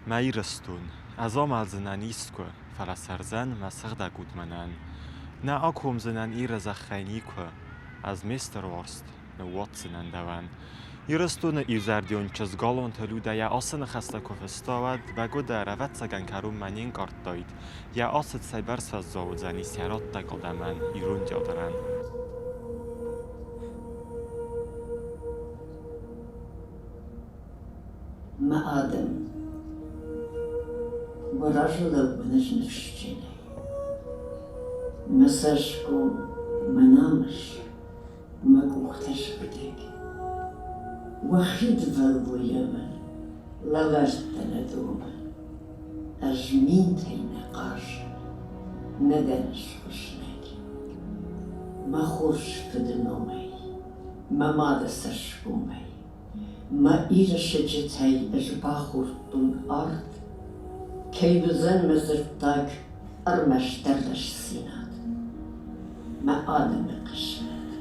Meirestun, azomazenen iskwe, falasarzen masagda gutmanan. Na akhumzenen ihre zakhainikwe, az Mr. Worst, ne Watsonen dawan. Irestun izardion chesgalon teluda ja asen khasta kofestawad, bagoda ravatsagan karum manin kartoid, ja aset cyberswas zawdzani siarot takodaman irundjodran. Ma Adam, wyrażał wyraźny wszczynę. Masaszku, manamasz, magł też wydek. Wachid walwujemy, lawartana duma, aż mintej naqasz, nadanasz خوشنک. ما خوش فدنومي ما ماذا سشكومي ما إيرش جتاي أجباخور دون أرض كي بزن مزرتاك أرمش درلش سينات ما آدم قشمت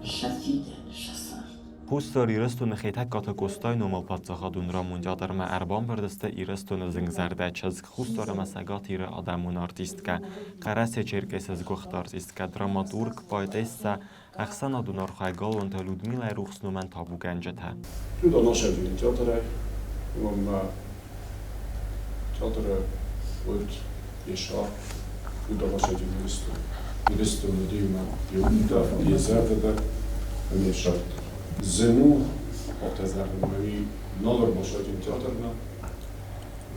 شفيدا شسارد Pustor irestun khitak katakostoy nomal patsakhadun ramunjadarma arbon berdeste irestun zingzarda chazk khustor masagatire adamun artistka qarase cherkesez gocht artistka dramaturg poetessa Axana Dunarkhaygalon te Ludmila Ruxnuman tabu ganjata. Тут оно ще в театре, театре wordt Ješa, тут оно ще в Юристу Надима Юда, die zevede, en Ješa. Zenu, op te zeggen, maar wie nader was uit in teater,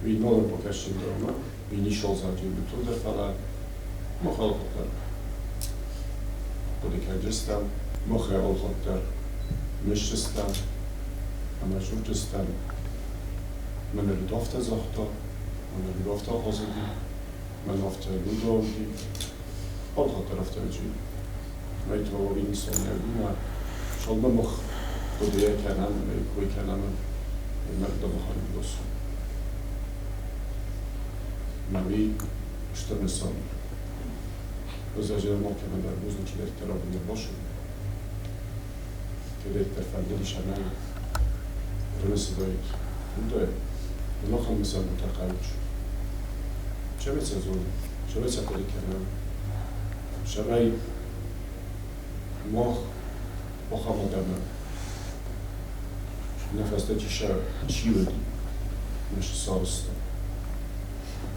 wie nader bekend in drama, wie niet zoals uit in de toeter vallen, mag wel op daar. Wat ik heb gestaan, mag je al op daar misje staan, en maar zoete staan. Men er dofte zachte, men er dofte hazadi, men dofte ludovdi, al gaat er after zien. Weet wel wie niet zo nergens, maar zal me nog door de jaren kennen, ik kennen, en merk dat we gaan los. Maar wie stemmen samen? Dus als je dan ook in de boezem dat je erop in de bosje, dat je er van jullie schijnen, renesse dat je nog een misal moet akkurat. Je weet het zo, je weet het dat ik ken. Je weet, mag وخافضنا نفس تجشا شيودي مش صارست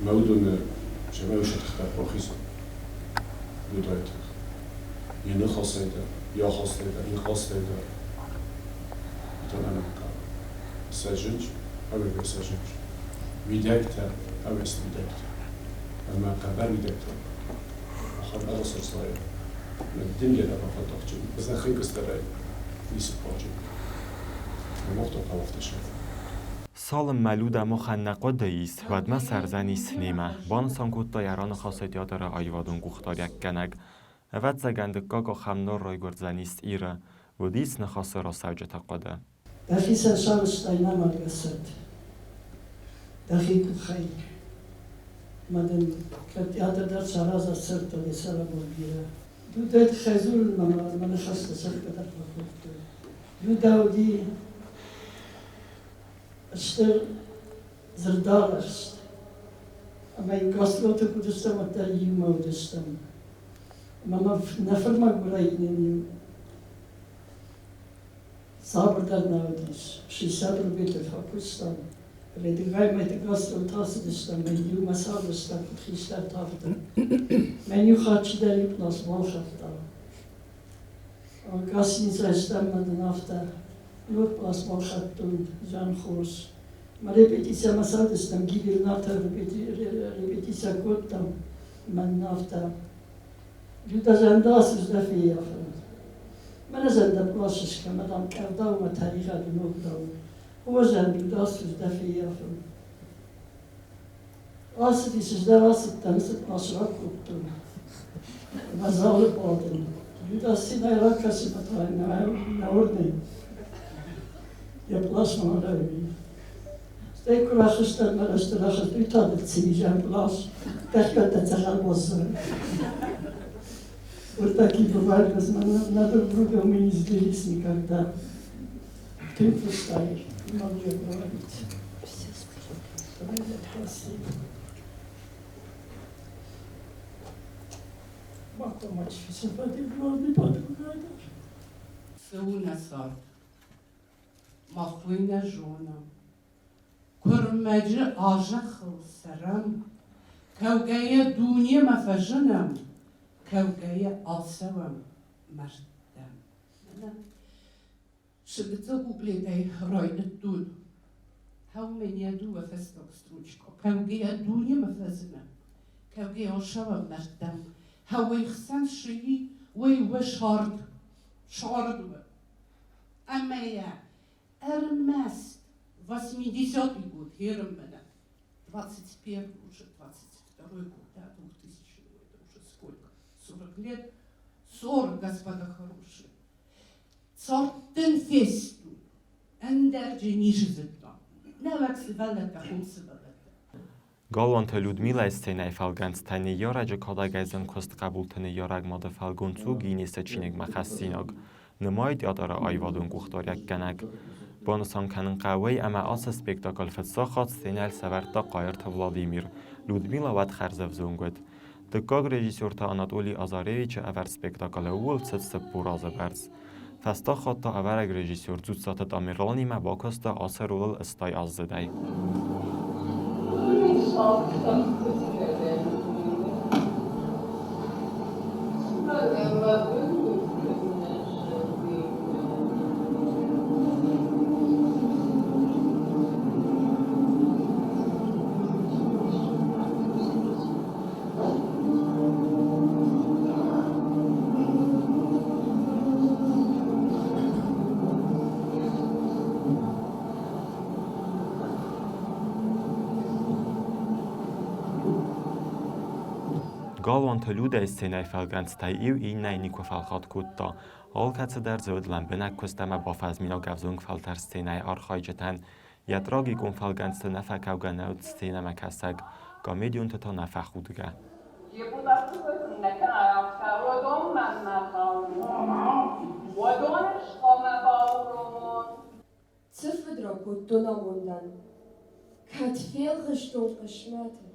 مودون جماوش تختار رخيصة بداية ينخصيدا يا خصيدا ينخصيدا تماما كار سجنج أو بسجنج بدايته أو استبدايته أما قبل بدايته وخبر رسول صغير الدنيا لا بفضل تجيب بس أخي كستري ليس بروجي الموضوع قوافت الشيء سال ملودا مخنقه دایست و دم سرزنی سنیمه بان سانکوتا یاران خاصیتی داره آیوادون گفتار یک کنگ و زگندگاه که خمنار رای گردزنیست ایره و دیس نخاسته را سوجه تقاده دخی سرسال استاینا مالگسد دخی خیلی مدن کتیاتر در سراز سر تا سر بولگیره دودت خزول من خسته سر قدر بخورد دو داودی استر زردار است اما این گاسلوت کودستم و تا یوم مودستم اما نفرما برای نیم صبر در نودیش شی صبر بیت فاکستان ردیگای میت گاسلوت هست دستم من یوم صبر استم خیشتر تافتم من یو خاطر در یبناس مال خفتم گاسی زستم من نافتا لوت پلاس مال خفتم جان خوش ما رپتیسیا مسال دستم گیبیر نافتا رپتیسیا کردم من نافتا جوتا زنداس دفعی یافم من زنده پلاسش که مدام کرده و تاریخ دنوک دارم هو زنده داس دفعی یافم آسدی سجده آسد تنست ناسرا کردم مزال بادم جوتا سینای را کسی بطای نورده یا پلاس مهاروی ستی کرا خشتر مرشتر آخر ایتادت سیجم پلاس تخیات تخل بازم Вот такие бывают, надо друга мы не сбились никогда. Ты пустаешь, не могу я говорить. Спасибо. Bakmamak için bir подруга. Сăuna sort, măhuină jună, curmăgı aja xılsărım, kavgaya dünya mafajınım, kavgaya alsavım mərtəm. Шибица куплетай ройда тут. Хау меня дуа фесток стручко, kavgaya dünya mafazınım, kavgaya alsavım mərtəm. Хау ихсан шии, вай шард. Шардова. А моя Эрмест, 80-й год, Хермена, 21 уже, 22 год, да, 2000, это уже сколько, 40 лет, 40, господа хорошие. Цортен фесту, эндерджи нишизетта, навакси валета, хумси валета. Galvanta Людмила Естенай Фалганцтани Йораджа Кодагайзен Кост Кабултани Йораг Мода Фалгунцу Гиниса Чинег Махасиног نماید یاداره آیوادون گوختاریک گنگ بانسان کنن قوی اما آس سپیکتاکل فتساخات سینال سورتا قایرت ولادیمیر لودمیلا ود خرزف زونگود دکاگ رژیسور تا آناتولی آزارویچ اول سپیکتاکل اول ست پورازه برز فستاخات تا اول رژیسور زود ساتت امیرانی ما باکستا آسرول استای آزدای Galvanta Luda Естенай Фалганцтай ив اینای نیکو فالخات کودتا آل کتس در زود لنبنک کستما با فازمینا گفزونگ فالتر ستینای آرخایجتن یدراگی گون فالگانست نفکاو گناود ستینما کسگ گامیدیون تا نفخودگه Ziffer drauf und Donnerwundern. Kat viel Richtung geschmerzt.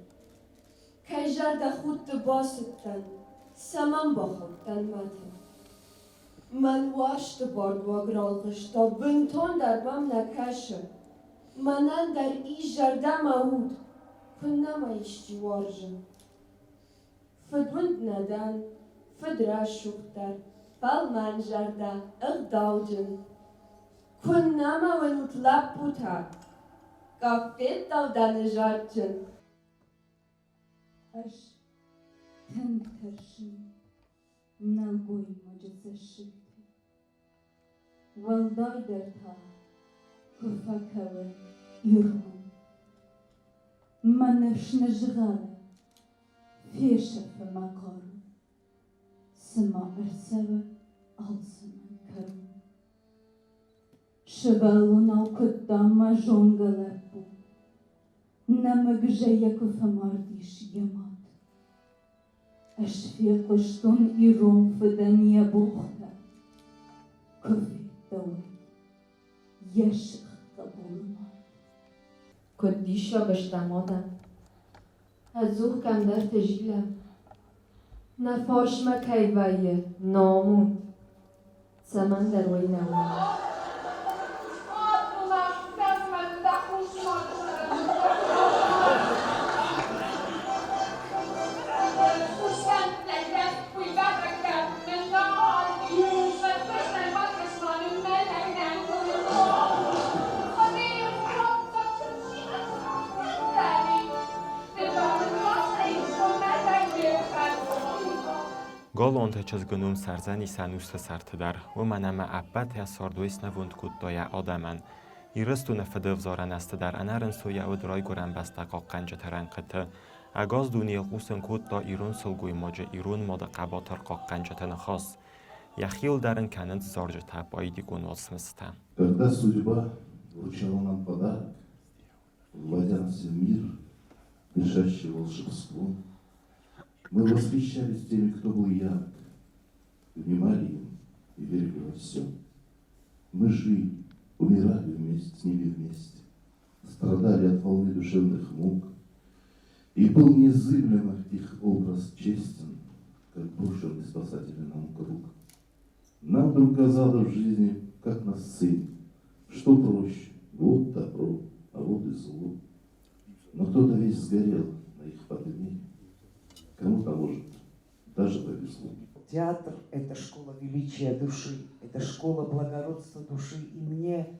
Kein Jahr der gute Bosseten. Saman bochtan maten. Man waschte bord wa gralgesta bunton der bam na kashe. Manan der I jarda mahud. Kunna ma işçi varjı. Fedwund nadan. Fedra şuktar. Balman jarda ıgdavcın. Kunna ma venut laputa. Gafet davdan jartın. Аж тентършин нalgой мъджесъшикти. Валдайдърта куфакавен юрман. Манъвшна жгала фешафа мақару. Сма арсава алсаман кару. Шевалуна укъдама жонгалапу. Намъгжая куфамардиш ямат. أشفيق شطن إيروم فدانيا بوختا كفي دور يشخ قبولنا Kudisha bashtamoda. Azur kandar tejila. Nafashma kayvaye namud. Saman dar waynawa. Galvanta çizgünün serzeni sanusta sertidar و منم عبت یا ساردویس نوند کود دای آدمن ایرستو نفدف زارن است در انرن سوی او درای گرن بستقا قنج ترنقته اگاز دونی قوسن کود دا ایرون سلگوی ماجه ایرون ماد قباتر قا قنج تنخاص یخیل درن کنند زارج تبایی دیگون والسمسته. Когда судьба вручала нам подарок, вводя нас в мир, дышащий волшебством, мы восхищались теми, кто был ярк, внимали им и верили во все. Мы жили, умирали вместе с ними вместе, страдали от волны душевных мук, И был незыблемо их образ честен, как брошенный спасатель нам круг. Нам вдруг казалось в жизни, как на сцене, что проще, вот добро, а вот и зло. Но кто-то весь сгорел на их подмене, кому-то, может, даже повезло. Театр – это школа величия души, это школа благородства души. И мне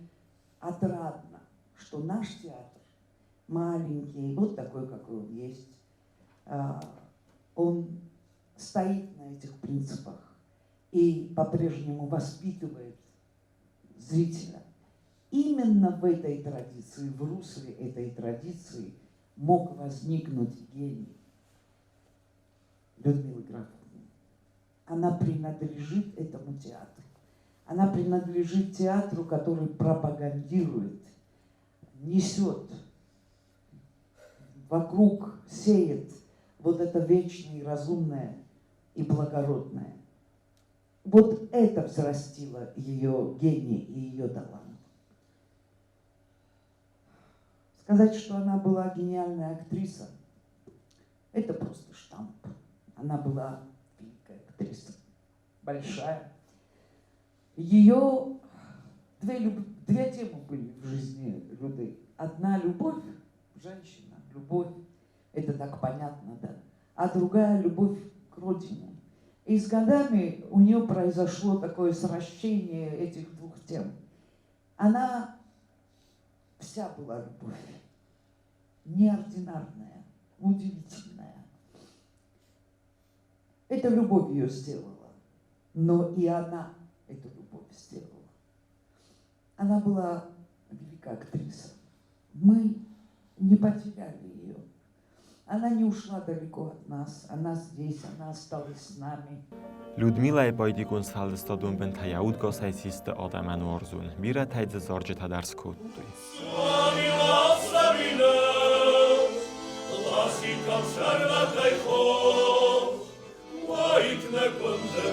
отрадно, что наш театр, маленький, вот такой, какой он есть, он стоит на этих принципах и по-прежнему воспитывает зрителя. Именно в этой традиции, в русле этой традиции мог возникнуть гений Людмилы Графовны. Она принадлежит этому театру. Она принадлежит театру, который пропагандирует, несет, вокруг сеет вот это вечное, разумное и благородное. Вот это взрастило ее гений и ее талант. Сказать, что она была гениальная актриса, это просто штамп. Она была великая актриса, большая. Ее две темы были в жизни Люды. Одна — любовь, женщина, любовь, это так понятно, да. А другая — любовь к родине. И с годами у нее произошло такое сращение этих двух тем. Она вся была любовь, неординарная, удивительная. Эта любовь ее сделала, но и она эту любовь сделала. Она была великая актриса. Мы не потеряли ее. Она не ушла далеко от нас. Она здесь, она осталась с nami. Людмила باید گونسال استادون بن تیاود گاسای سیست آدم انورزون میره تایز زارج تدرس کود دوی. Ласикам шарватай хо, вайт не конде